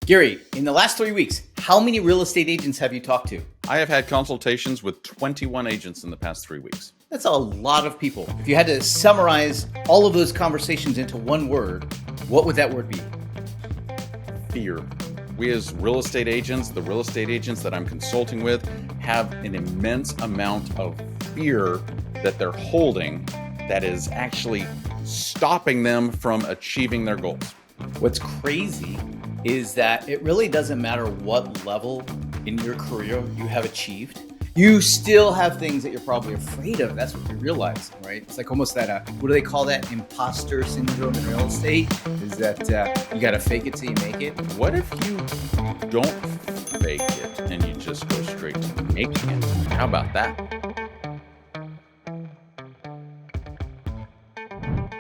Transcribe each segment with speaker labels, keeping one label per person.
Speaker 1: Garry, in the last 3 weeks, how many real estate agents have you talked to?
Speaker 2: I have had consultations with 21 agents in the past 3 weeks.
Speaker 1: That's a lot of people. If you had to summarize all of those conversations into one word, what would that word be?
Speaker 2: Fear. We as real estate agents, the real estate agents that I'm consulting with, have an immense amount of fear that they're holding that is actually stopping them from achieving their goals.
Speaker 1: What's crazy is that it really doesn't matter what level in your career you have achieved. You still have things that you're probably afraid of. That's what you realize, right? It's like almost that, what do they call that? Imposter syndrome in real estate? Is that you got to fake it till you make it?
Speaker 2: What if you don't fake it and you just go straight to making it? How about that?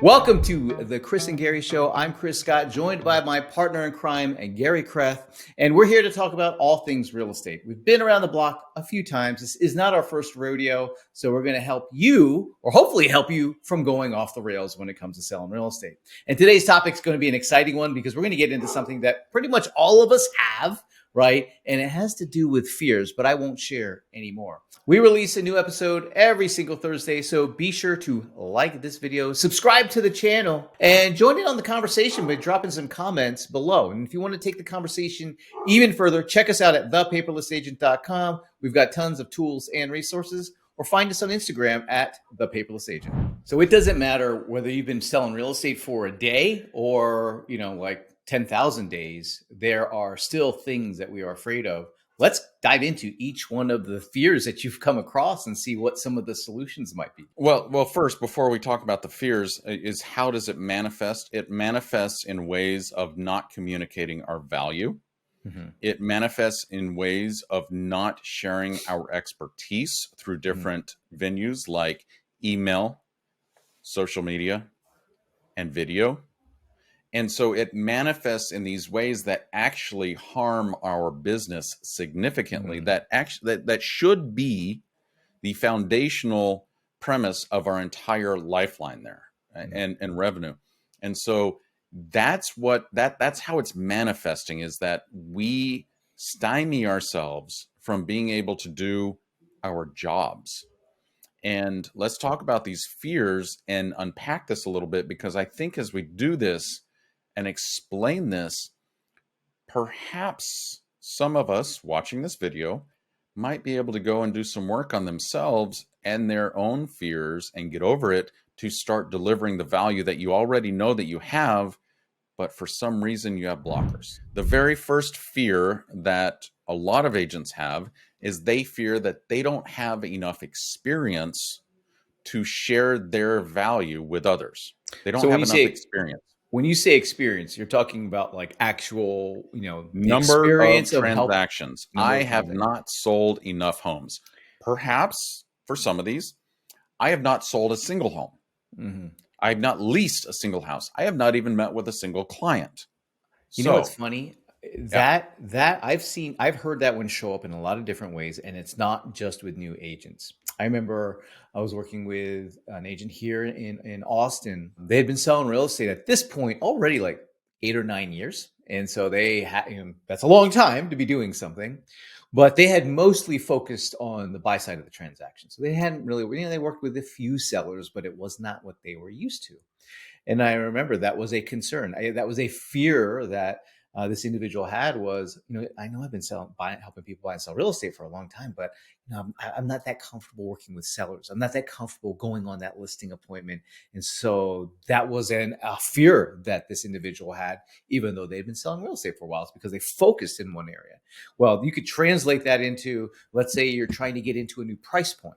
Speaker 1: Welcome to the Chris and Garry Show. I'm Chris Scott, joined by my partner in crime, Garry Kreth, and we're here to talk about all things real estate. We've been around the block a few times. This is not our first rodeo, so we're going to help you, or hopefully help you, from going off the rails when it comes to selling real estate. And today's topic is going to be an exciting one because we're going to get into something that pretty much all of us have, right? And it has to do with fears, but I won't share anymore. We release a new episode every single Thursday, so be sure to like this video, subscribe to the channel, and join in on the conversation by dropping some comments below. And if you want to take the conversation even further, check us out at thepaperlessagent.com. We've got tons of tools and resources, or find us on Instagram at thepaperlessagent. So it doesn't matter whether you've been selling real estate for a day or, like 10,000 days, there are still things that we are afraid of. Let's dive into each one of the fears that you've come across and see what some of the solutions might be.
Speaker 2: Well, first, before we talk about the fears, is how does it manifest? It manifests in ways of not communicating our value. Mm-hmm. It manifests in ways of not sharing our expertise through different venues like email, social media, and video. And so it manifests in these ways that actually harm our business significantly. Mm-hmm. That should be the foundational premise of our entire lifeline there, mm-hmm. and revenue. And so that's how it's manifesting, is that we stymie ourselves from being able to do our jobs. And let's talk about these fears and unpack this a little bit, because I think as we do this and explain this, perhaps some of us watching this video might be able to go and do some work on themselves and their own fears and get over it to start delivering the value that you already know that you have, but for some reason you have blockers. The very first fear that a lot of agents have is they fear that they don't have enough experience to share their value with others. They don't have enough experience.
Speaker 1: When you say experience, you're talking about like actual,
Speaker 2: number of transactions. I have not sold enough homes. Perhaps for some of these, I have not sold a single home. Mm-hmm. I have not leased a single house. I have not even met with a single client.
Speaker 1: You know what's funny? That I've heard that one show up in a lot of different ways, and it's not just with new agents. I remember I was working with an agent here in Austin. They had been selling real estate at this point already like 8 or 9 years. And so they had, that's a long time to be doing something, but they had mostly focused on the buy side of the transaction. So they hadn't really, they worked with a few sellers, but it was not what they were used to. And I remember that was a concern. That was a fear that this individual had was, I know I've been helping people buy and sell real estate for a long time, but I'm not that comfortable working with sellers. I'm not that comfortable going on that listing appointment. And so that was a fear that this individual had, even though they'd been selling real estate for a while. It's because they focused in one area. Well, you could translate that into, let's say you're trying to get into a new price point.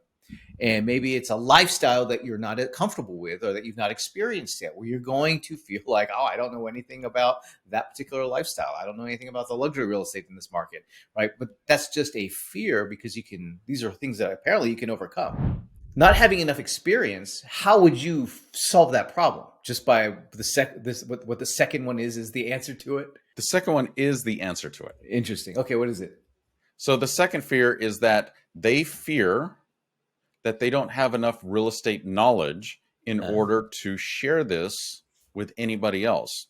Speaker 1: And maybe it's a lifestyle that you're not comfortable with, or that you've not experienced yet, where you're going to feel like, I don't know anything about that particular lifestyle. I don't know anything about the luxury real estate in this market, right? But that's just a fear, because these are things that apparently you can overcome. Not having enough experience, how would you solve that problem? Just by what the second one is the answer to it?
Speaker 2: The second one is the answer to it.
Speaker 1: Interesting. Okay, what is it?
Speaker 2: So the second fear is that they fear that they don't have enough real estate knowledge in order to share this with anybody else.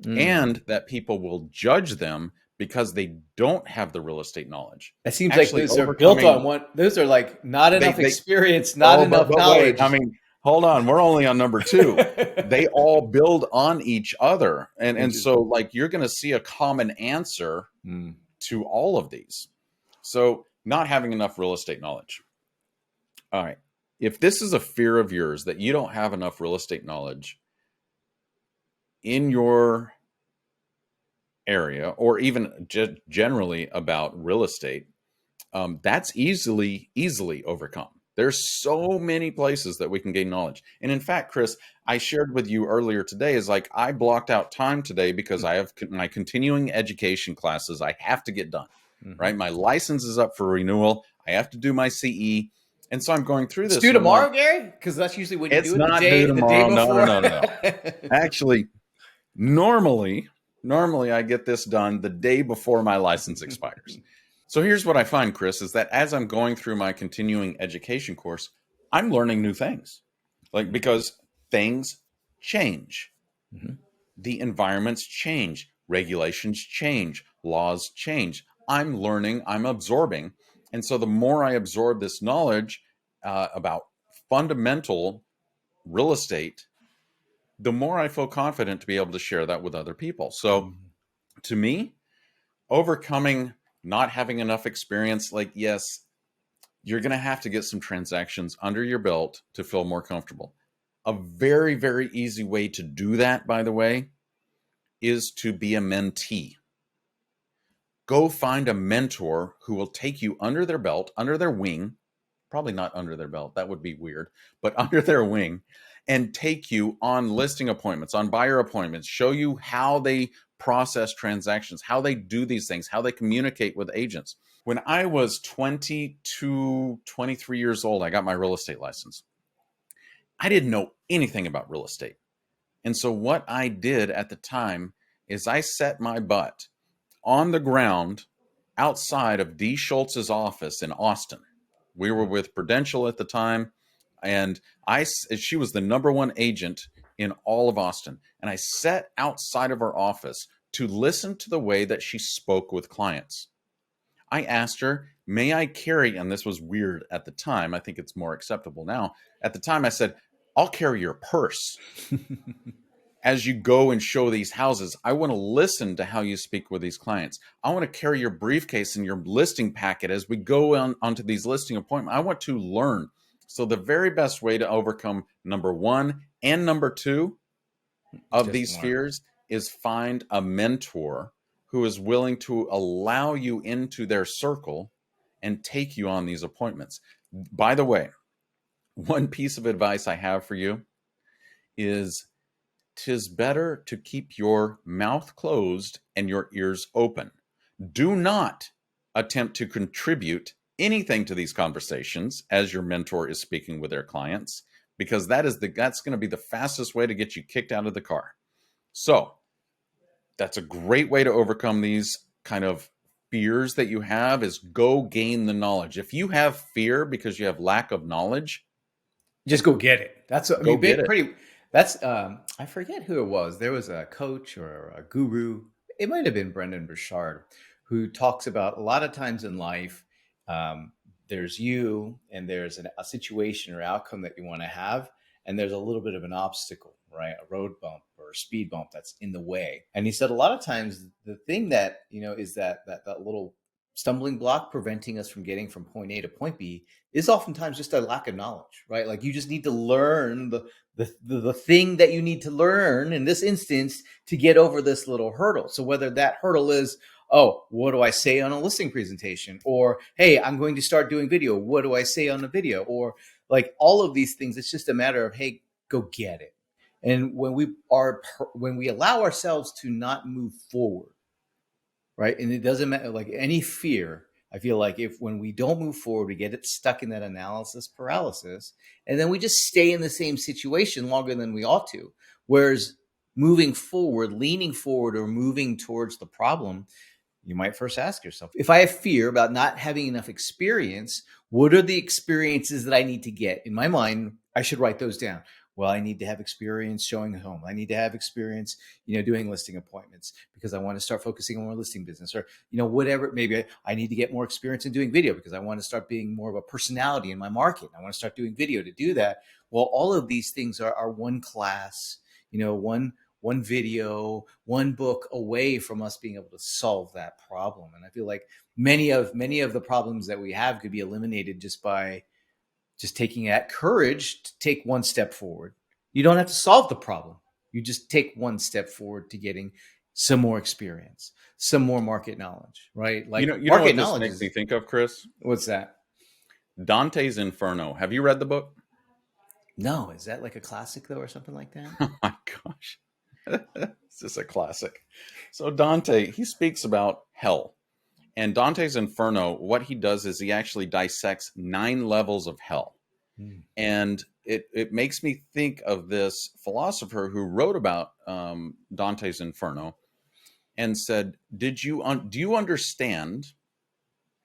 Speaker 2: And that people will judge them because they don't have the real estate knowledge.
Speaker 1: That seems like
Speaker 2: Actually,
Speaker 1: those are built on
Speaker 2: overcoming
Speaker 1: one. Those are like not enough
Speaker 2: they
Speaker 1: experience, not
Speaker 2: oh,
Speaker 1: enough
Speaker 2: but wait, I
Speaker 1: knowledge.
Speaker 2: mean, hold on, we're only on number two. They all build on each other, and so
Speaker 1: Interesting.
Speaker 2: like you're going to see a common answer
Speaker 1: Mm.
Speaker 2: to all of these. So not having enough real estate knowledge. All right. If this is a fear of yours that you don't have enough real estate knowledge in your area, or even generally about real estate, that's easily overcome. There's so many places that we can gain knowledge. And in fact, Chris, I shared with you earlier today is like I blocked out time today because I have my continuing education classes I have to get done,
Speaker 1: Mm-hmm.
Speaker 2: right? My license is up for renewal. I have to do my CE. And so I'm going through
Speaker 1: It's
Speaker 2: this
Speaker 1: due
Speaker 2: and I'm like,
Speaker 1: tomorrow, Gary, because that's usually when you do
Speaker 2: it's
Speaker 1: it. The
Speaker 2: not due
Speaker 1: day
Speaker 2: tomorrow. No, no,
Speaker 1: before.
Speaker 2: no, no, no. Actually, normally I get this done the day before my license expires. So here's what I find, Chris, is that as I'm going through my continuing education course, I'm learning new things. Like because things change.
Speaker 1: Mm-hmm.
Speaker 2: The environments change, regulations change, laws change. I'm learning, I'm absorbing. And so the more I absorb this knowledge about fundamental real estate, the more I feel confident to be able to share that with other people. So
Speaker 1: Mm-hmm.
Speaker 2: to me, overcoming not having enough experience, like, yes, you're going to have to get some transactions under your belt to feel more comfortable. A very, very easy way to do that, by the way, is to be a mentee. Go find a mentor who will take you under their belt, under their wing, probably not under their belt, that would be weird, but under their wing, and take you on listing appointments, on buyer appointments, show you how they process transactions, how they do these things, how they communicate with agents. When I was 22, 23 years old, I got my real estate license. I didn't know anything about real estate. And so what I did at the time is I set my butt on the ground outside of D. Schultz's office in Austin. We were with Prudential at the time, and she was the number one agent in all of Austin. And I sat outside of her office to listen to the way that she spoke with clients. I asked her, may I carry, and this was weird at the time. I think it's more acceptable now. At the time, I said, I'll carry your purse. As you go and show these houses, I want to listen to how you speak with these clients. I want to carry your briefcase and your listing packet as we go onto these listing appointments. I want to learn. So the very best way to overcome number one and number two of
Speaker 1: Just
Speaker 2: these
Speaker 1: one.
Speaker 2: fears is find a mentor who is willing to allow you into their circle and take you on these appointments. By the way, one piece of advice I have for you is 'tis better to keep your mouth closed and your ears open. Do not attempt to contribute anything to these conversations as your mentor is speaking with their clients, because that's going to be the fastest way to get you kicked out of the car. So that's a great way to overcome these kind of fears that you have, is go gain the knowledge. If you have fear because you have lack of knowledge,
Speaker 1: Just go get it. That's, I
Speaker 2: go
Speaker 1: mean,
Speaker 2: get it.
Speaker 1: pretty, that's, I forget who it was. There was a coach or a guru. It might have been Brendan Burchard, who talks about a lot of times in life, um, there's you and there's a situation or outcome that you want to have. And there's a little bit of an obstacle, right? A road bump or a speed bump that's in the way. And he said a lot of times the thing that, is that little stumbling block preventing us from getting from point A to point B is oftentimes just a lack of knowledge, right? Like you just need to learn the thing that you need to learn in this instance to get over this little hurdle. So whether that hurdle is, oh, what do I say on a listing presentation? Or, hey, I'm going to start doing video. What do I say on the video? Or like all of these things, it's just a matter of, hey, go get it. And when we allow ourselves to not move forward, right? And it doesn't matter, like any fear. I feel like if when we don't move forward, we get it stuck in that analysis paralysis, and then we just stay in the same situation longer than we ought to. Whereas moving forward, leaning forward, or moving towards the problem, you might first ask yourself, if I have fear about not having enough experience, what are the experiences that I need to get? In my mind, I should write those down. Well, I need to have experience showing a home. I need to have experience, doing listing appointments because I want to start focusing on more listing business, or, whatever. Maybe I need to get more experience in doing video because I want to start being more of a personality in my market. I want to start doing video to do that. Well, all of these things are one class, one video, one book away from us being able to solve that problem. And I feel like many of the problems that we have could be eliminated just by just taking that courage to take one step forward. You don't have to solve the problem. You just take one step forward to getting some more experience, some more market knowledge, right? Like
Speaker 2: You know
Speaker 1: market
Speaker 2: what this
Speaker 1: knowledge
Speaker 2: makes me
Speaker 1: is,
Speaker 2: think of, Chris?
Speaker 1: what's that?
Speaker 2: Dante's Inferno. Have you read the book?
Speaker 1: No, is that like a classic though, or something like that?
Speaker 2: Oh my gosh. This is a classic. So Dante, he speaks about hell. And Dante's Inferno, what he does is he actually dissects 9 levels of hell.
Speaker 1: Hmm.
Speaker 2: And it makes me think of this philosopher who wrote about Dante's Inferno and said, do you understand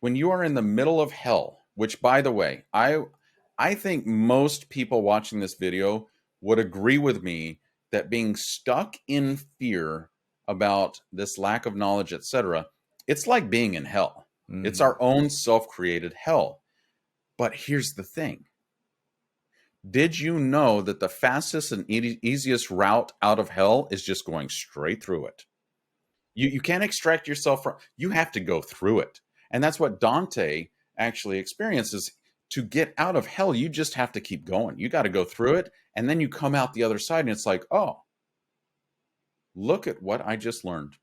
Speaker 2: when you are in the middle of hell, which, by the way, I think most people watching this video would agree with me that being stuck in fear about this lack of knowledge, etc., it's like being in hell. It's our own self-created hell. But here's the thing. Did you know that the fastest and easiest route out of hell is just going straight through it? You can't extract yourself from, you have to go through it. And that's what Dante actually experiences. To get out of hell, you just have to keep going. You got to go through it. And then you come out the other side and it's like, oh, look at what I just learned.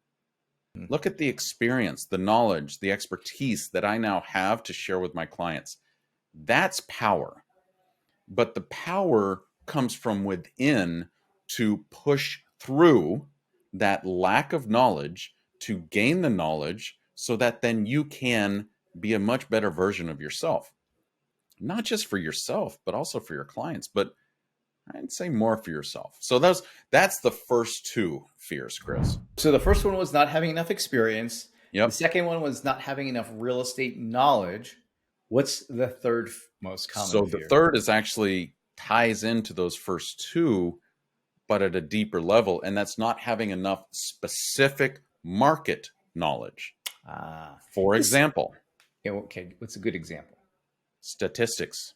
Speaker 2: Look at the experience, the knowledge, the expertise that I now have to share with my clients. That's power. But the power comes from within to push through that lack of knowledge to gain the knowledge so that then you can be a much better version of yourself. Not just for yourself, but also for your clients. But I'd say more for yourself. So that's the first 2 fears, Chris.
Speaker 1: So the first one was not having enough experience.
Speaker 2: Yep.
Speaker 1: The second one was not having enough real estate knowledge. What's the third most common
Speaker 2: So
Speaker 1: fear?
Speaker 2: the third is actually ties into those first 2, but at a deeper level. And that's not having enough specific market knowledge. For example.
Speaker 1: Okay, what's a good example?
Speaker 2: Statistics.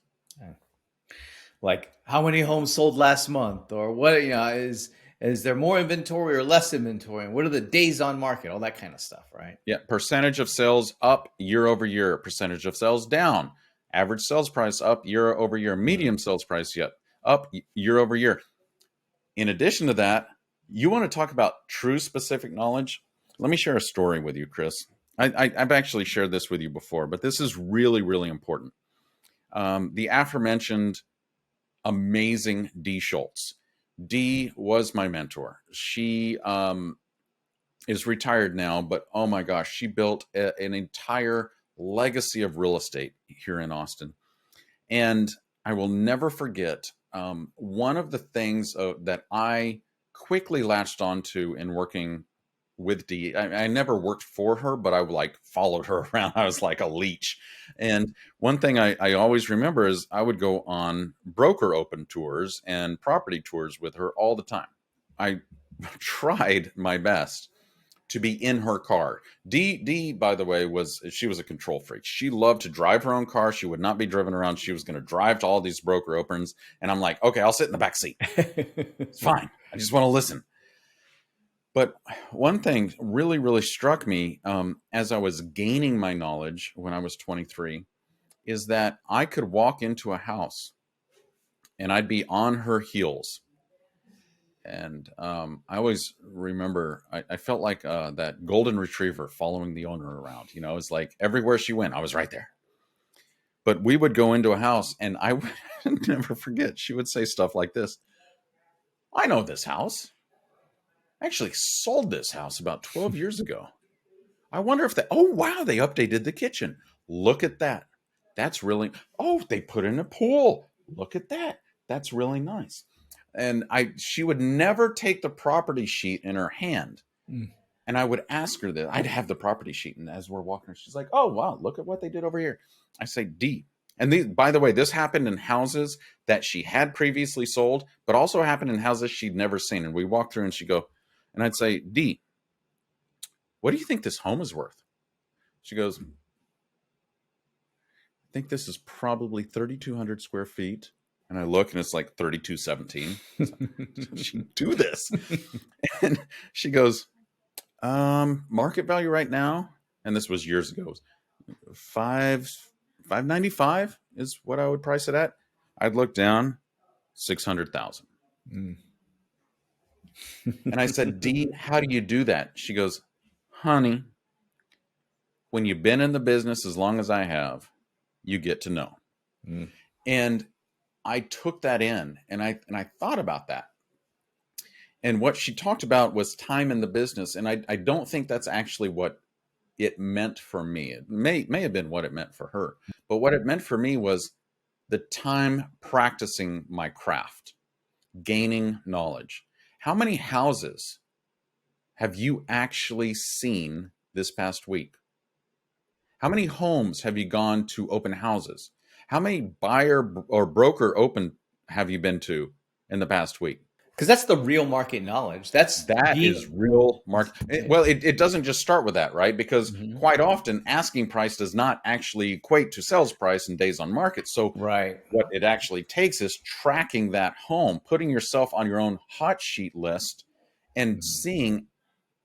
Speaker 1: Like how many homes sold last month, or what, is there more inventory or less inventory, and what are the days on market, all that kind of stuff, right?
Speaker 2: Yeah, percentage of sales up year over year, percentage of sales down, average sales price up year over year, medium sales price yet up year over year. In addition to that, you want to talk about true specific knowledge? Let me share a story with you, Chris. I've actually shared this with you before, but this is really, really important. The aforementioned amazing Dee Schultz. Dee was my mentor. She is retired now, but oh my gosh, she built an entire legacy of real estate here in Austin. And I will never forget one of the things that I quickly latched onto in working with Dee. I never worked for her, but I like followed her around. I was like a leech. And one thing I always remember is I would go on broker open tours and property tours with her all the time. I tried my best to be in her car. Dee, by the way, she was a control freak. She loved to drive her own car. She would not be driven around. She was going to drive to all these broker opens. And I'm like, okay, I'll sit in the back seat. It's fine. I just want to listen. But one thing really, really struck me as I was gaining my knowledge when I was 23 is that I could walk into a house and I'd be on her heels. And I always remember I felt like that golden retriever following the owner around. You know, it's like everywhere she went, I was right there. But we would go into a house and I would never forget. She would say stuff like this. I know this house. I actually sold this house about 12 years ago. I wonder if oh, wow, they updated the kitchen. Look at that. That's really, oh, they put in a pool. Look at that. That's really nice. And she would never take the property sheet in her hand. And I would ask her that. I'd have the property sheet. And as we're walking, she's like, oh, wow, look at what they did over here. I say, Dee, And these, by the way, this happened in houses that she had previously sold, but also happened in houses she'd never seen. And we walked through and she'd go, and I'd say, Dee, what do you think this home is worth? She goes, I think this is probably 3,200 square feet. And I look and it's like 3,217. She do this. And she goes, market value right now, and this was years ago, 595 is what I would price it at. I'd look down, 600,000. And I said, Dee, how do you do that? She goes, honey, when you've been in the business as long as I have, you get to know. And I took that in, and I thought about that. And what she talked about was time in the business. And I don't think that's actually what it meant for me. It may have been what it meant for her. But what it meant for me was the time practicing my craft, gaining knowledge. How many houses have you actually seen this past week? How many homes have you gone to open houses? How many buyer or broker open have you been to in the past week?
Speaker 1: Because that's the real market knowledge. That
Speaker 2: is real market. Well, it doesn't just start with that, right? Because quite often asking price does not actually equate to sales price in days on market. So what it actually takes is tracking that home, putting yourself on your own hot sheet list and seeing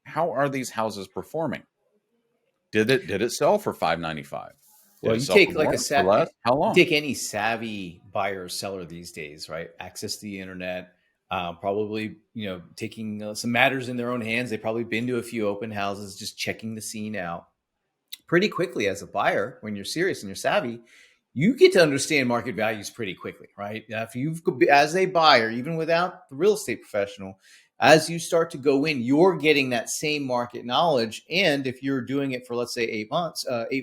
Speaker 2: how are these houses performing. Did it sell for $595?
Speaker 1: Well, you take like how long? You take any savvy buyer or seller these days, right? Access to the internet, probably, taking some matters in their own hands. They've probably been to a few open houses, just checking the scene out. Pretty quickly as a buyer, when you're serious and you're savvy, you get to understand market values pretty quickly, right? If you've, as a buyer, even without the real estate professional, as you start to go in, you're getting that same market knowledge. And if you're doing it for, let's say, 8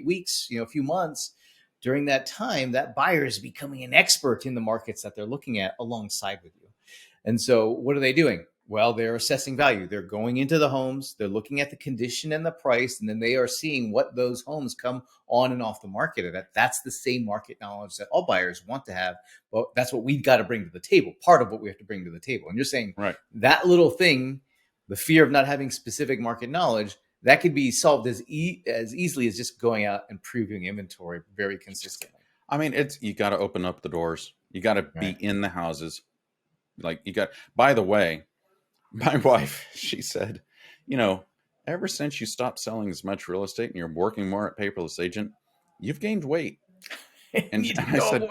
Speaker 1: weeks, a few months, during that time, that buyer is becoming an expert in the markets that they're looking at alongside with you. And so what are they doing? Well, they're assessing value. They're going into the homes. They're looking at the condition and the price, and then they are seeing what those homes come on and off the market at. That's the same market knowledge that all buyers want to have. But that's what we've got to bring to the table. Part of what we have to bring to the table. And you're saying that little thing, the fear of not having specific market knowledge, that could be solved as easily as just going out and previewing inventory very consistently.
Speaker 2: I mean, you got to open up the doors. You got to be in the houses. By the way, my wife, she said, ever since you stopped selling as much real estate and you're working more at Paperless Agent, you've gained weight. And I said,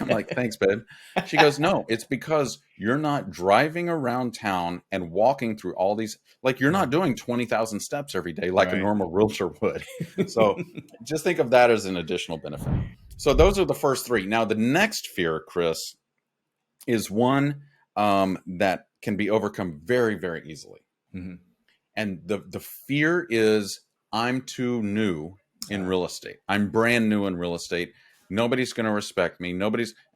Speaker 2: I'm like, thanks, babe. She goes, no, it's because you're not driving around town and walking through all these, like you're not doing 20,000 steps every day like a normal realtor would. So just think of that as an additional benefit. So those are the first three. Now, the next fear, Chris, is one that can be overcome very, very easily. And the fear is I'm too new in real estate. I'm brand new in real estate. Nobody's going to respect me.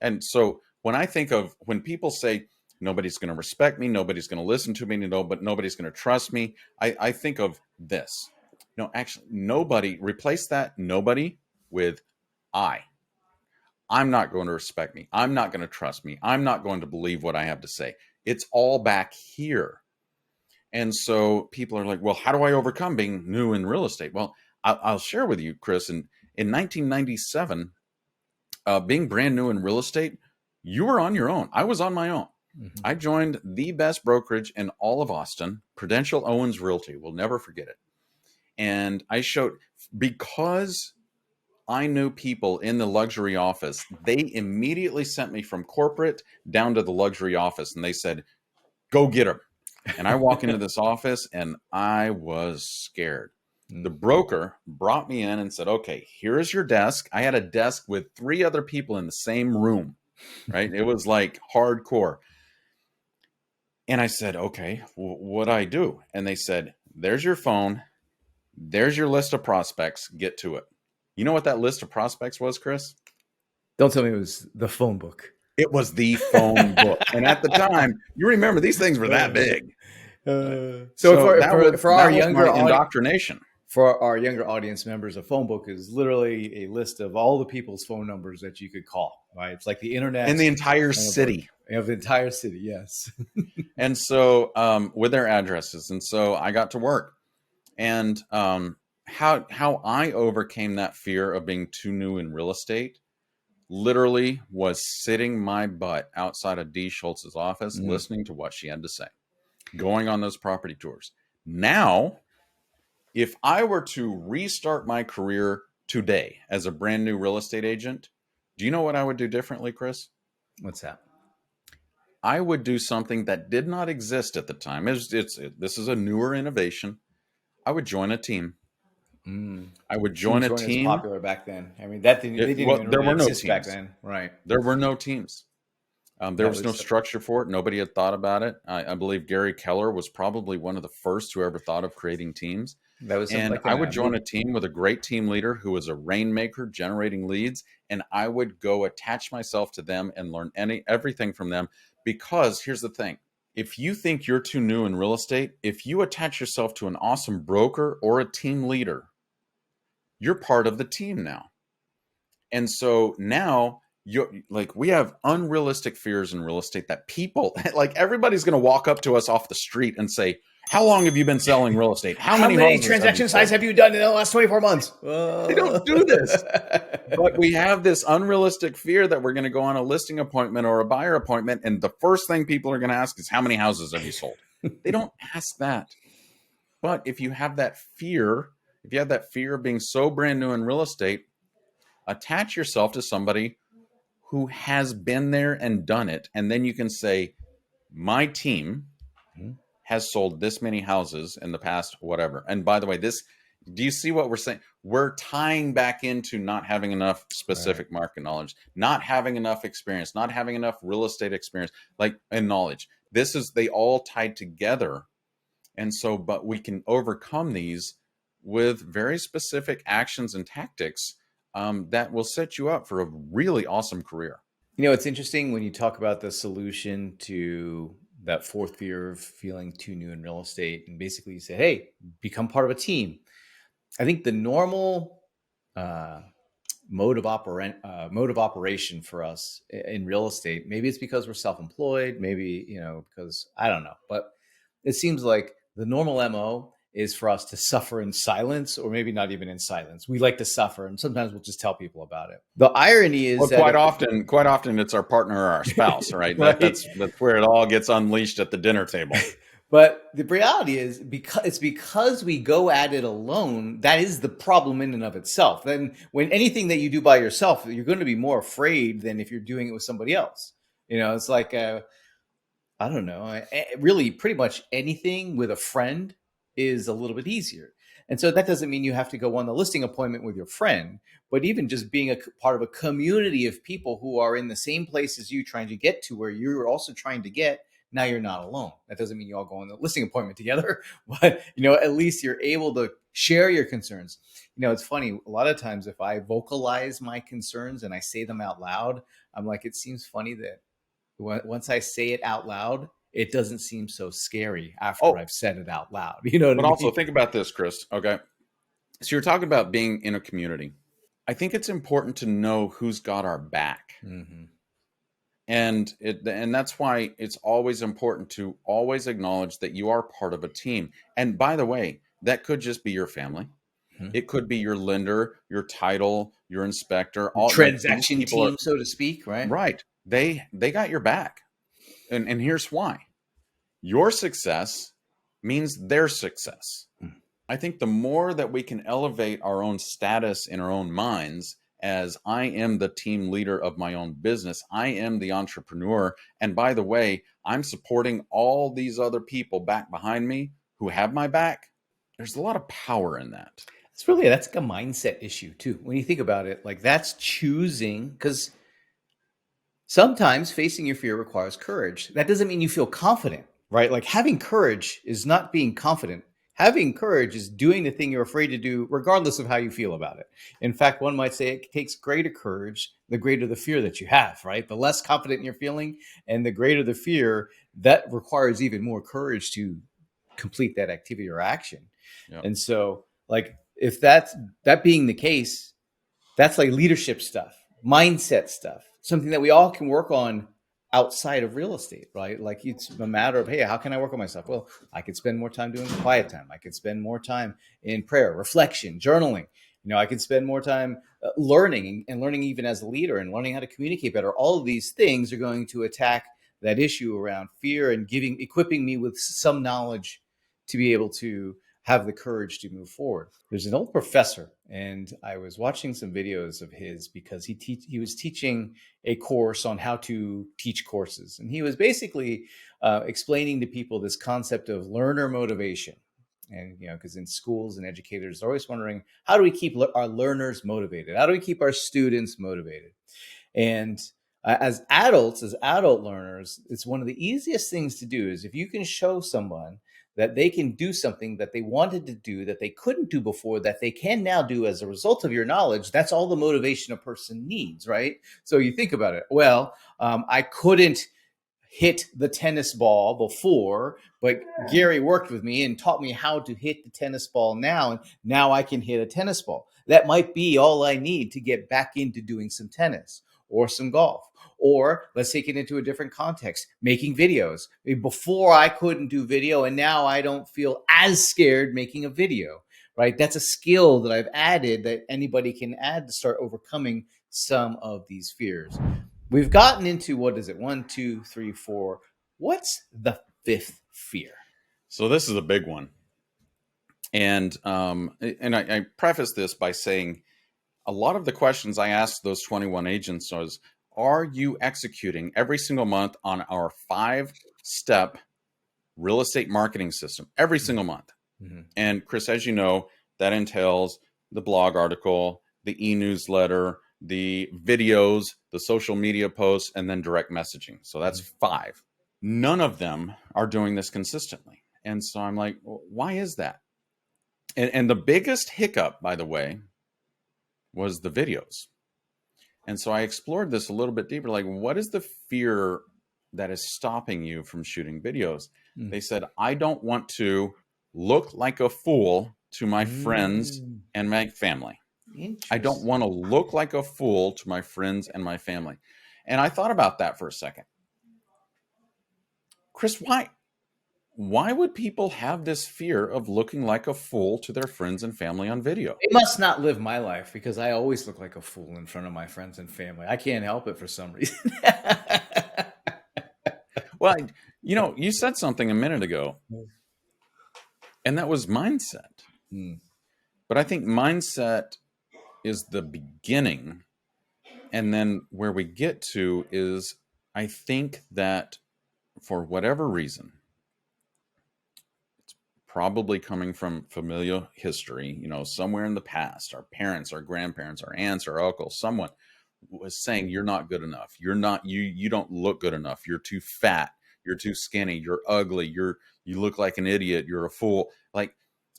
Speaker 2: And so when people say nobody's going to respect me, nobody's going to listen to me, but nobody's going to trust me, I think of this. No, actually, nobody, replace that nobody with I. I'm not going to respect me. I'm not going to trust me. I'm not going to believe what I have to say. It's all back here. And so people are like, well, how do I overcome being new in real estate? Well, I'll share with you, Chris, in 1997, being brand new in real estate, you were on your own. I was on my own. I joined the best brokerage in all of Austin, Prudential Owens Realty. We'll never forget it. And I showed, because I knew people in the luxury office, they immediately sent me from corporate down to the luxury office. And they said, go get them. And I walk into this office and I was scared. The broker brought me in and said, okay, here is your desk. I had a desk with 3 other people in the same room, right? It was like hardcore. And I said, okay, what do I do? And they said, there's your phone. There's your list of prospects. Get to it. You know what that list of prospects was, Chris?
Speaker 1: Don't tell me it was the phone book.
Speaker 2: It was the phone book. And at the time, you remember these things were that big.
Speaker 1: So for our younger
Speaker 2: indoctrination.
Speaker 1: For our younger audience members, a phone book is literally a list of all the people's phone numbers that you could call, right? It's like the
Speaker 2: In
Speaker 1: internet
Speaker 2: the entire
Speaker 1: and a book
Speaker 2: city.
Speaker 1: of the entire city. Yes.
Speaker 2: And so with their addresses. And so I got to work. And how I overcame that fear of being too new in real estate literally was sitting my butt outside of Dee Schultz's office, listening to what she had to say, going on those property tours. Now, if I were to restart my career today as a brand new real estate agent, do you know what I would do differently, Chris?
Speaker 1: What's that?
Speaker 2: I would do something that did not exist at the time. This is a newer innovation. I would join a team. I would join
Speaker 1: Teams
Speaker 2: a
Speaker 1: weren't as
Speaker 2: team.
Speaker 1: popular back then. I mean, they didn't
Speaker 2: Well,
Speaker 1: even
Speaker 2: there
Speaker 1: really
Speaker 2: were no
Speaker 1: exist back
Speaker 2: teams.
Speaker 1: then, right?
Speaker 2: There were no teams. There
Speaker 1: That
Speaker 2: was no
Speaker 1: was
Speaker 2: structure for it. Nobody had thought about it. I believe Gary Keller was probably one of the first who ever thought of creating teams.
Speaker 1: that was something
Speaker 2: And
Speaker 1: like
Speaker 2: I
Speaker 1: an
Speaker 2: would join a team with a great team leader who was a rainmaker, generating leads, and I would go attach myself to them and learn everything from them. Because here's the thing: if you think you're too new in real estate, if you attach yourself to an awesome broker or a team leader, you're part of the team now. And so now you like we have unrealistic fears in real estate that people like everybody's going to walk up to us off the street and say, "How long have you been selling real estate? How
Speaker 1: How
Speaker 2: many
Speaker 1: many
Speaker 2: houses have you
Speaker 1: transaction size
Speaker 2: sold?"
Speaker 1: have you done in the last 24 months?
Speaker 2: They don't do this. But we have this unrealistic fear that we're going to go on a listing appointment or a buyer appointment, and the first thing people are going to ask is, "How many houses have you sold?" They don't ask that. But if you have that fear, if you have that fear of being so brand new in real estate, attach yourself to somebody who has been there and done it. And then you can say, my team has sold this many houses in the past, whatever. And by the way, do you see what we're saying? We're tying back into not having enough specific market knowledge, not having enough experience, not having enough real estate experience, and knowledge. They all tied together. And so, but we can overcome these with very specific actions and tactics that will set you up for a really awesome career.
Speaker 1: It's interesting when you talk about the solution to that fourth fear of feeling too new in real estate. And basically you say, hey, become part of a team. I think the normal mode of operation for us in real estate, maybe it's because we're self-employed, maybe, because I don't know, but it seems like the normal MO is for us to suffer in silence, or maybe not even in silence. We like to suffer, and sometimes we'll just tell people about it. The irony is
Speaker 2: Well,
Speaker 1: that
Speaker 2: quite often it's our partner or our spouse, right?
Speaker 1: right?
Speaker 2: That's where it all gets unleashed at the dinner table.
Speaker 1: But the reality is, because we go at it alone, that is the problem in and of itself. Then when anything that you do by yourself, you're going to be more afraid than if you're doing it with somebody else. It's like, I don't know, really pretty much anything with a friend is a little bit easier. And so that doesn't mean you have to go on the listing appointment with your friend, but even just being a part of a community of people who are in the same place as you, trying to get to where you're also trying to get. Now you're not alone. That doesn't mean you all go on the listing appointment together, but at least you're able to share your concerns. It's funny. A lot of times if I vocalize my concerns and I say them out loud, I'm like, it seems funny that once I say it out loud, it doesn't seem so scary after I've said it out loud. You know what I
Speaker 2: But
Speaker 1: mean?
Speaker 2: also think about this, Chris. Okay. So you're talking about being in a community. I think it's important to know who's got our back.
Speaker 1: Mm-hmm.
Speaker 2: And that's why it's always important to always acknowledge that you are part of a team. And by the way, that could just be your family.
Speaker 1: Mm-hmm.
Speaker 2: It could be your lender, your title, your inspector,
Speaker 1: Your
Speaker 2: all
Speaker 1: transaction team, so to speak, right?
Speaker 2: Right. They got your back. And here's why. Your success means their success. I think the more that we can elevate our own status in our own minds as I am the team leader of my own business, I am the entrepreneur. And by the way, I'm supporting all these other people back behind me who have my back. There's a lot of power in that.
Speaker 1: That's like a mindset issue too. When you think about it, like that's choosing, because sometimes facing your fear requires courage. That doesn't mean you feel confident, right? Like having courage is not being confident. Having courage is doing the thing you're afraid to do, regardless of how you feel about it. In fact, one might say it takes greater courage, the greater the fear that you have, right? The less confident you're feeling and the greater the fear, that requires even more courage to complete that activity or action.
Speaker 2: Yep.
Speaker 1: And so Like if that being the case, that's like leadership stuff, mindset stuff, something that we all can work on outside of real estate, right? Like it's a matter of, hey, how can I work on myself? Well, I could spend more time doing quiet time. I could spend more time in prayer, reflection, journaling. I could spend more time learning and learning even as a leader and learning how to communicate better. All of these things are going to attack that issue around fear and equipping me with some knowledge to be able to have the courage to move forward. There's an old professor, and I was watching some videos of his because he was teaching a course on how to teach courses, and he was basically explaining to people this concept of learner motivation. And because in schools and educators are always wondering, how do we keep our learners motivated? How do we keep our students motivated? And as adults, as adult learners, it's one of the easiest things to do is if you can show someone that they can do something that they wanted to do that they couldn't do before, that they can now do as a result of your knowledge. That's all the motivation a person needs, right? So you think about it. Well, I couldn't hit the tennis ball before, but Garry worked with me and taught me how to hit the tennis ball now, and now I can hit a tennis ball. That might be all I need to get back into doing some tennis or some golf. Or let's take it into a different context, making videos. Before I couldn't do video, and now I don't feel as scared making a video, right? That's a skill that I've added that anybody can add to start overcoming some of these fears. We've gotten into, what is it? 1, 2, 3, 4. What's the fifth fear?
Speaker 2: So this is a big one. And I preface this by saying a lot of the questions I asked those 21 agents was, are you executing every single month on our 5-step real estate marketing system every single month? Mm-hmm. And Chris, as you know, that entails the blog article, the e-newsletter, the videos, the social media posts, and then direct messaging. So that's 5. None of them are doing this consistently. And so I'm like, well, why is that? And the biggest hiccup, by the way, was the videos. And so I explored this a little bit deeper, like, what is the fear that is stopping you from shooting videos? They said, I don't want to look like a fool to my friends and my family. I don't want to look like a fool to my friends and my family. And I thought about that for a second. Chris, why would people have this fear of looking like a fool to their friends and family on video?
Speaker 1: They must not live my life, because I always look like a fool in front of my friends and family. I can't help it for some reason.
Speaker 2: Well, you said something a minute ago, and that was mindset. But I think mindset is the beginning. And then where we get to is, I think that for whatever reason, it's probably coming from familial history, somewhere in the past, our parents, our grandparents, our aunts, our uncles, someone was saying, you're not good enough. You don't look good enough. You're too fat. You're too skinny. You're ugly. You look like an idiot. You're a fool.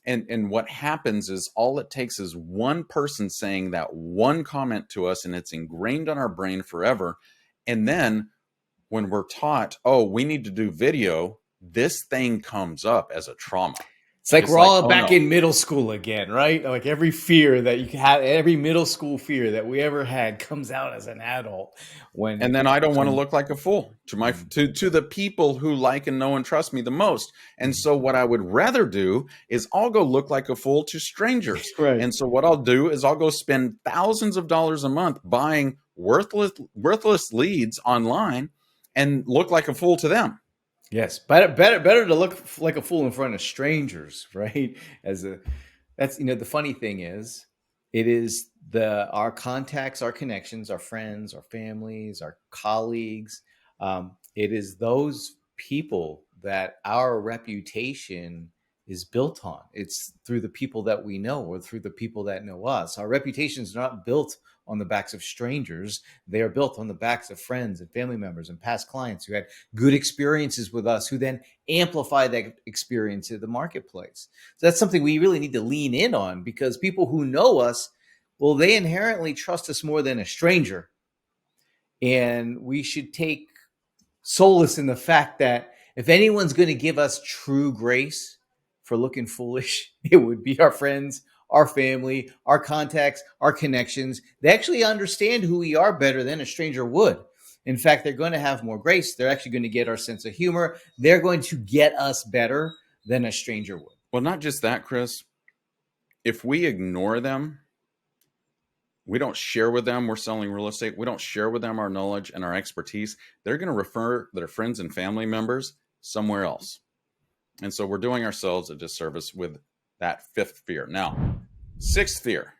Speaker 2: And what happens is, all it takes is one person saying that one comment to us, and it's ingrained on our brain forever. And then when we're taught, oh, we need to do video, this thing comes up as a trauma.
Speaker 1: It's like we're all back in middle school again, right? Like every fear that you can have, every middle school fear that we ever had comes out as an adult.
Speaker 2: And then I don't want to look like a fool to the people who like and know and trust me the most. And so what I would rather do is I'll go look like a fool to strangers.
Speaker 1: Right.
Speaker 2: And so what I'll do is I'll go spend thousands of dollars a month buying worthless leads online and look like a fool to them.
Speaker 1: Yes, better to look like a fool in front of strangers, right? That's the funny thing is, it is our contacts, our connections, our friends, our families, our colleagues. It is those people that our reputation is built on. It's through the people that we know, or through the people that know us. Our reputations are not built on the backs of strangers. They are built on the backs of friends and family members and past clients who had good experiences with us, who then amplify that experience to the marketplace. So that's something we really need to lean in on, because people who know us, well, they inherently trust us more than a stranger. And we should take solace in the fact that if anyone's going to give us true grace for looking foolish, it would be our friends, our family, our contacts, our connections. They actually understand who we are better than a stranger would. In fact, they're going to have more grace. They're actually going to get our sense of humor. They're going to get us better than a stranger would.
Speaker 2: Well, not just that, Chris. If we ignore them, we don't share with them we're selling real estate, we don't share with them our knowledge and our expertise, they're going to refer their friends and family members somewhere else. And so we're doing ourselves a disservice with that fifth fear. Now, sixth fear,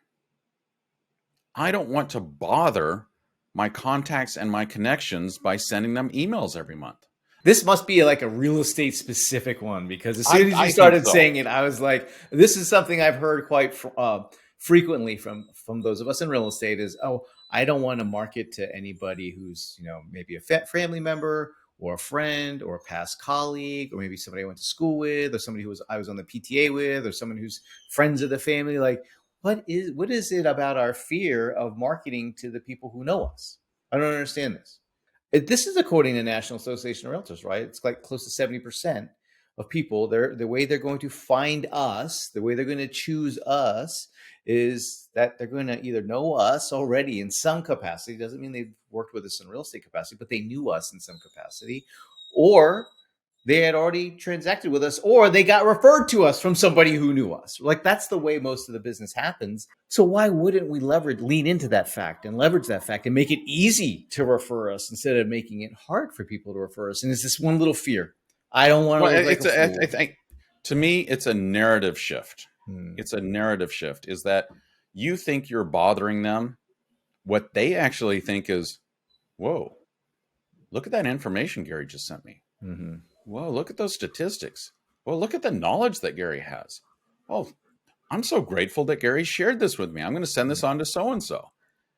Speaker 2: I don't want to bother my contacts and my connections by sending them emails every month.
Speaker 1: This must be like a real estate specific one, because as soon as you
Speaker 2: I think
Speaker 1: started
Speaker 2: so.
Speaker 1: saying it, I was like, this is something I've heard quite frequently from those of us in real estate is, oh, I don't want to market to anybody who's, maybe a family member or a friend or a past colleague, or maybe somebody I went to school with, or somebody I was on the PTA with, or someone who's friends of the family. Like, what is it about our fear of marketing to the people who know us? I don't understand this. This is according to National Association of Realtors, right? It's like close to 70% of people, the way they're going to find us, the way they're going to choose us, is that they're going to either know us already in some capacity. Doesn't mean they've worked with us in real estate capacity, but they knew us in some capacity, or they had already transacted with us, or they got referred to us from somebody who knew us. Like, that's the way most of the business happens. So why wouldn't we lean into that fact and leverage that fact and make it easy to refer us instead of making it hard for people to refer us? And it's this one little fear. I don't want to look like a fool.
Speaker 2: I think, to me, it's a narrative shift. It's a narrative shift, is that you think you're bothering them. What they actually think is, whoa, look at that information Garry just sent me.
Speaker 1: Mm-hmm.
Speaker 2: Whoa, look at those statistics. Well, look at the knowledge that Garry has. Oh, I'm so grateful that Garry shared this with me. I'm going to send this on to so-and-so.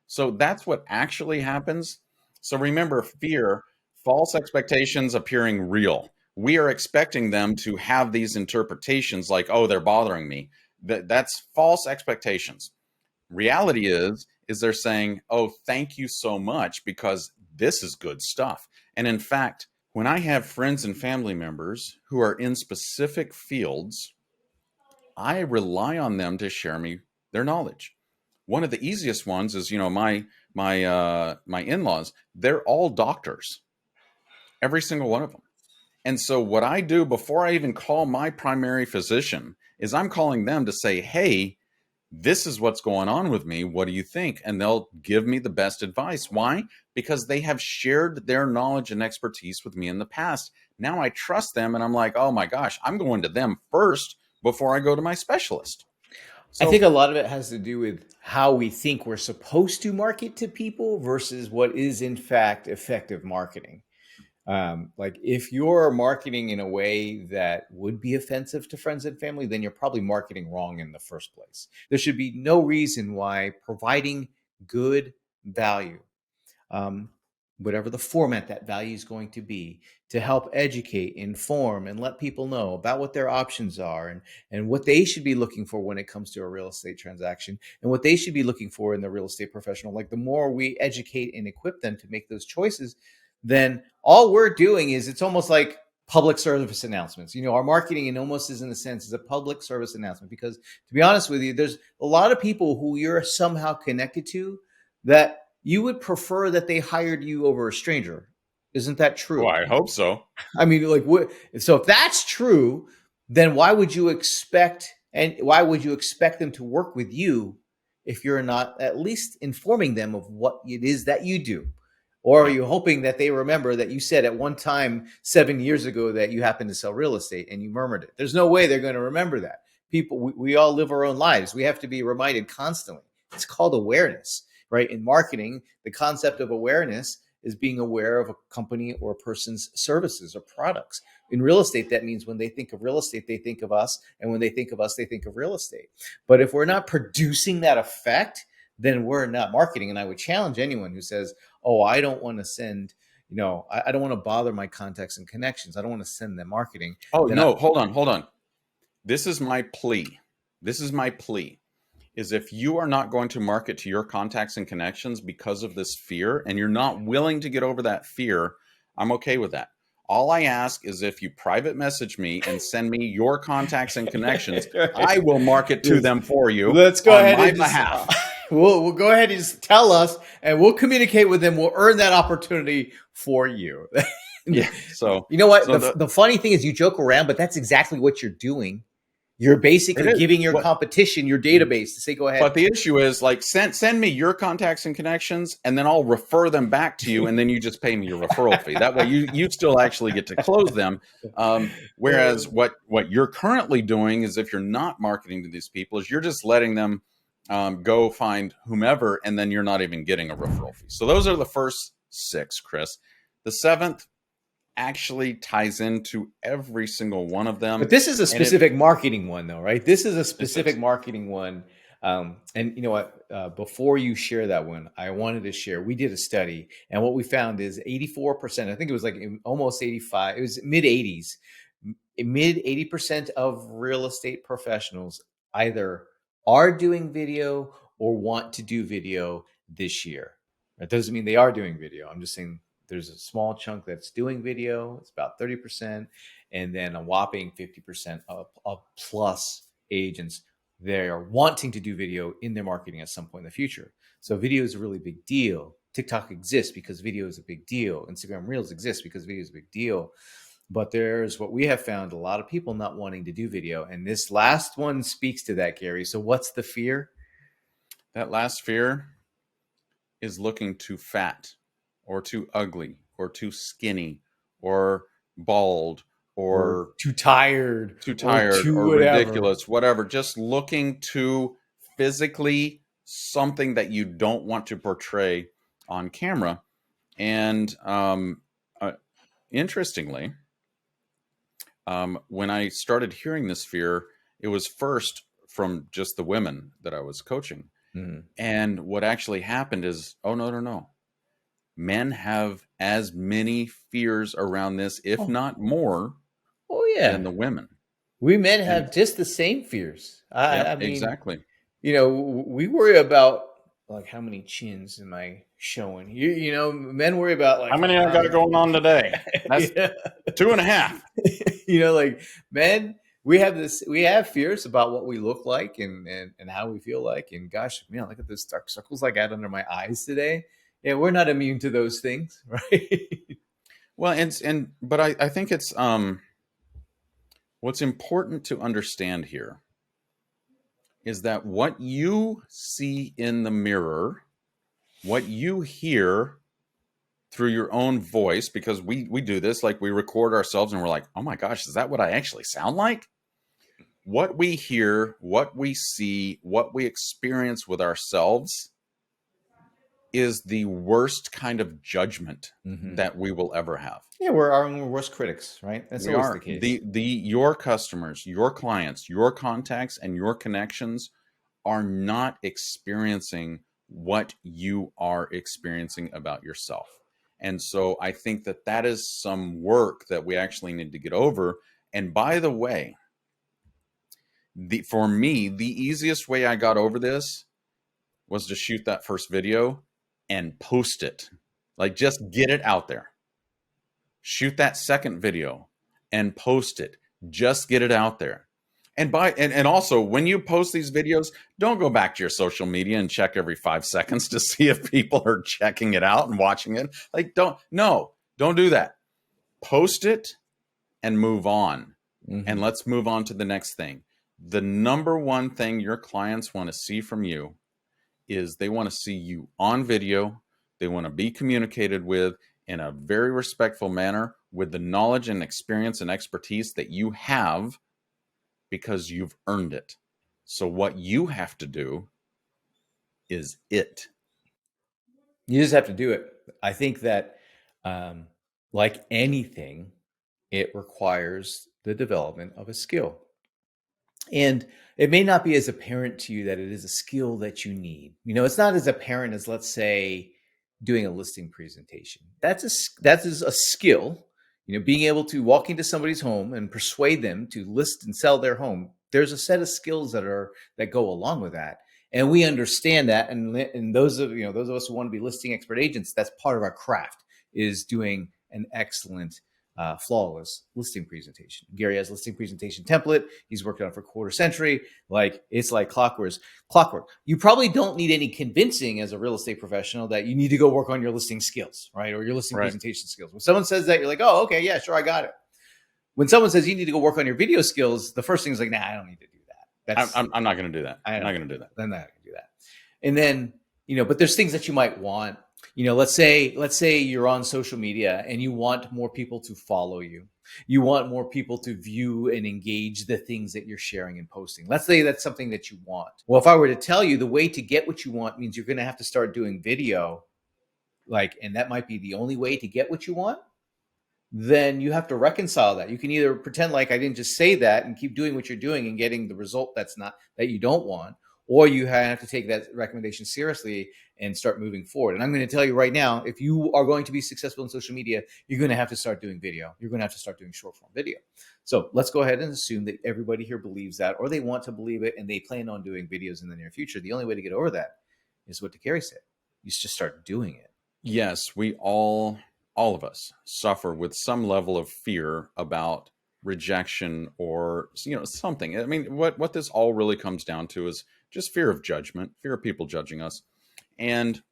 Speaker 2: So that's what actually happens. So remember, fear, false expectations appearing real. We are expecting them to have these interpretations like, oh, they're bothering me. That's false expectations. Reality is they're saying, oh, thank you so much, because this is good stuff. And in fact, when I have friends and family members who are in specific fields, I rely on them to share me their knowledge. One of the easiest ones is, my in-laws, they're all doctors, every single one of them. And so what I do before I even call my primary physician is I'm calling them to say, hey, this is what's going on with me. What do you think? And they'll give me the best advice. Why? Because they have shared their knowledge and expertise with me in the past. Now I trust them, and I'm like, oh my gosh, I'm going to them first before I go to my specialist.
Speaker 1: So, I think a lot of it has to do with how we think we're supposed to market to people versus what is in fact effective marketing. Like, if you're marketing in a way that would be offensive to friends and family, then you're probably marketing wrong in the first place. There should be no reason why providing good value, whatever the format that value is going to be, to help educate, inform, and let people know about what their options are, and what they should be looking for when it comes to a real estate transaction, and what they should be looking for in the real estate professional. Like, the more we educate and equip them to make those choices, then all we're doing is, it's almost like public service announcements. Our marketing, in almost is, in a sense, is a public service announcement, because, to be honest with you, there's a lot of people who you're somehow connected to that you would prefer that they hired you over a stranger. Isn't that true?
Speaker 2: Well, I hope so.
Speaker 1: I mean, like, what? So if that's true, then why would you expect them to work with you if you're not at least informing them of what it is that you do? Or are you hoping that they remember that you said at one time 7 years ago that you happen to sell real estate and you murmured it? There's no way they're going to remember that. People, we all live our own lives. We have to be reminded constantly. It's called awareness, right? In marketing, the concept of awareness is being aware of a company or a person's services or products. In real estate, that means when they think of real estate, they think of us. And when they think of us, they think of real estate. But if we're not producing that effect, then we're not marketing. And I would challenge anyone who says, oh, I don't want to send, I don't want to bother my contacts and connections. I don't want to send them marketing.
Speaker 2: Oh, no, hold on. This is my plea. Is if you are not going to market to your contacts and connections because of this fear, and you're not willing to get over that fear, I'm okay with that. All I ask is if you private message me and send me your contacts and connections, I will market to
Speaker 1: Yes.
Speaker 2: them for you
Speaker 1: Let's go
Speaker 2: on
Speaker 1: ahead
Speaker 2: my
Speaker 1: and just
Speaker 2: behalf.
Speaker 1: we'll go ahead and just tell us, and we'll communicate with them. We'll earn that opportunity for you.
Speaker 2: Yeah. So,
Speaker 1: You know what?
Speaker 2: so the
Speaker 1: The funny thing is, you joke around, but that's exactly what you're doing. You're
Speaker 2: it
Speaker 1: basically
Speaker 2: is
Speaker 1: giving your
Speaker 2: what.
Speaker 1: competition your database to say, "Go ahead."
Speaker 2: But the issue is like send me your contacts and connections, and then I'll refer them back to you, and then you just pay me your referral fee. That way, you still actually get to close them. Whereas what you're currently doing is, if you're not marketing to these people, is you're just letting them go find whomever, and then you're not even getting a referral fee. So those are the first six, Chris. The seventh actually ties into every single one of
Speaker 1: But
Speaker 2: them,
Speaker 1: this is a
Speaker 2: and it
Speaker 1: specific marketing one, though, right? This is a
Speaker 2: this
Speaker 1: specific
Speaker 2: is
Speaker 1: marketing one. And you know what? Before you share that one, I wanted to share. We did a study, and what we found is 84%. I think it was like almost 85. It was mid 80s. Mid 80% of real estate professionals either are doing video or want to do video this year. That doesn't mean they are doing video. I'm just saying there's a small chunk that's doing video. It's about 30%, and then a whopping 50% of plus agents, they're wanting to do video in their marketing at some point in the future. So video is a really big deal. TikTok exists because video is a big deal. Instagram Reels exists because video is a big deal. But there's what we have found, a lot of people not wanting to do video. And this last one speaks to that, Gary. So what's the fear?
Speaker 2: that last fear is looking too fat or too ugly or too skinny or bald
Speaker 1: Or
Speaker 2: or
Speaker 1: too tired
Speaker 2: too
Speaker 1: or
Speaker 2: tired
Speaker 1: too
Speaker 2: or
Speaker 1: whatever.
Speaker 2: ridiculous, whatever. Just looking too physically something that you don't want to portray on camera. And uh, interestingly, when I started hearing this fear, it was first from just the women that I was coaching.
Speaker 1: Mhm.
Speaker 2: And what actually happened is, oh, no, no, no. Men have as many fears around this, if
Speaker 1: Oh,
Speaker 2: not more,
Speaker 1: oh
Speaker 2: than
Speaker 1: yeah.
Speaker 2: the women.
Speaker 1: We men
Speaker 2: And
Speaker 1: have just the same fears. I
Speaker 2: yep,
Speaker 1: mean,
Speaker 2: exactly.
Speaker 1: we worry about like how many chins am I showing? Men worry about
Speaker 2: How
Speaker 1: like
Speaker 2: many I got going on today? That's
Speaker 1: yeah.
Speaker 2: 2.5.
Speaker 1: Like men, we have fears about what we look like and how we feel like. And gosh, look at those dark circles I got under my eyes today. Yeah, we're not immune to those things, right?
Speaker 2: Well, but I think it's what's important to understand here is that what you see in the mirror, what you hear through your own voice, because we do this, like we record ourselves and we're like, oh my gosh, is that what I actually sound like? What we hear, what we see, what we experience with ourselves is the worst kind of judgment
Speaker 1: Hmm.
Speaker 2: that we will ever have.
Speaker 1: Yeah, we're our own worst critics, right? That's
Speaker 2: We
Speaker 1: always the
Speaker 2: are
Speaker 1: case.
Speaker 2: your customers, your clients, your contacts, and your connections are not experiencing what you are experiencing about yourself. And so I think that is some work that we actually need to get over. And by the way, for me, the easiest way I got over this was to shoot that first video and post it. Like just get it out there. Shoot that second video and post it. Just get it out there. And also when you post these videos, don't go back to your social media and check every 5 seconds to see if people are checking it out and watching it. Like don't do that. Post it and move on. And
Speaker 1: Hmm.
Speaker 2: let's move on to the next thing. The number one thing your clients want to see from you is they want to see you on video. They want to be communicated with in a very respectful manner with the knowledge and experience and expertise that you have because you've earned it. So what you have to do is it.
Speaker 1: You just have to do it. I think that, um, like anything, it requires the development of a skill. And it may not be as apparent to you that it is a skill that you need. It's not as apparent as, let's say, doing a listing presentation. That is a skill. Being able to walk into somebody's home and persuade them to list and sell their home. There's a set of skills that go along with that, and we understand that. And those of us who want to be listing expert agents, that's part of our craft, is doing an excellent flawless listing presentation. Garry has listing presentation template. He's worked on it for a quarter century. Like it's like clockwork. You probably don't need any convincing as a real estate professional that you need to go work on your listing skills, right? Or your listing presentation skills. When someone says that, you're like, oh, okay, yeah, sure, I got it. When someone says you need to go work on your video skills, the first thing is like, nah, I don't need to do that.
Speaker 2: I'm not going to do that. I'm not going to do that.
Speaker 1: I'm not going to do that. And then, but there's things that you might want. Let's say you're on social media and you want more people to follow you. You want more people to view and engage the things that you're sharing and posting. Let's say that's something that you want. Well, if I were to tell you the way to get what you want means you're going to have to start doing video, and that might be the only way to get what you want, then you have to reconcile that. You can either pretend like I didn't just say that and keep doing what you're doing and getting the result that you don't want, or you have to take that recommendation seriously and start moving forward. And I'm going to tell you right now, if you are going to be successful in social media, you're going to have to start doing video. You're going to have to start doing short form video. So let's go ahead and assume that everybody here believes that, or they want to believe it, and they plan on doing videos in the near future. The only way to get over that is what Garry said. You just start doing it.
Speaker 2: Yes, we all of us suffer with some level of fear about rejection or something. I mean, what this all really comes down to is just fear of judgment, fear of people judging us. And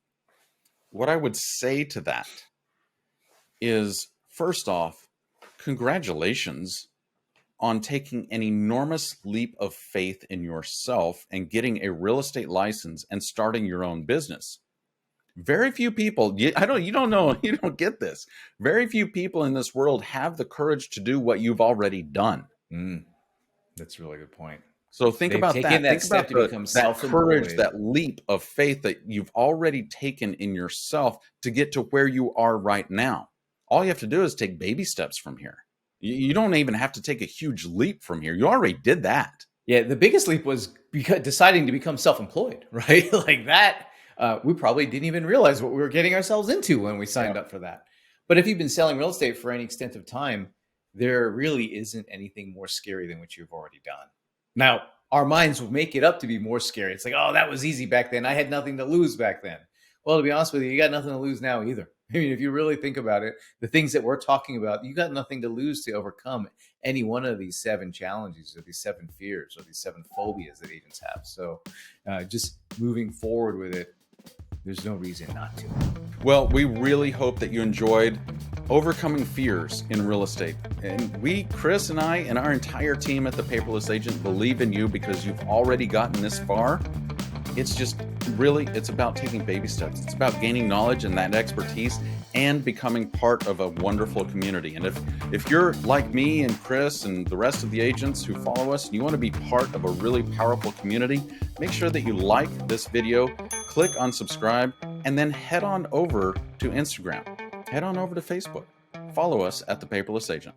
Speaker 2: what I would say to that is, first off, congratulations on taking an enormous leap of faith in yourself and getting a real estate license and starting your own business. Very few people, you don't get this. Very few people in this world have the courage to do what you've already done.
Speaker 1: That's a really good point.
Speaker 2: So think about that. Think about that courage, that leap of faith that you've already taken in yourself to get to where you are right now. All you have to do is take baby steps from here. You don't even have to take a huge leap from here. You already did that.
Speaker 1: Yeah, the biggest leap was deciding to become self-employed, right? Like that. We probably didn't even realize what we were getting ourselves into when we signed up for that. But if you've been selling real estate for any extent of time, there really isn't anything more scary than what you've already done. Now, our minds will make it up to be more scary. It's like, oh, that was easy back then. I had nothing to lose back then. Well, to be honest with you, you got nothing to lose now either. I mean, if you really think about it, the things that we're talking about, you got nothing to lose to overcome any one of these 7 challenges or these 7 fears or these 7 phobias that agents have. So just moving forward with it, there's no reason not to.
Speaker 2: Well, we really hope that you enjoyed overcoming fears in real estate. And we, Chris and I, and our entire team at the Paperless Agent believe in you because you've already gotten this far. It's just really, it's about taking baby steps. It's about gaining knowledge and that expertise and becoming part of a wonderful community. And if you're like me and Chris and the rest of the agents who follow us and you want to be part of a really powerful community, make sure that you like this video, click on subscribe, and then head on over to Instagram. Head on over to Facebook. Follow us at the Paperless Agent.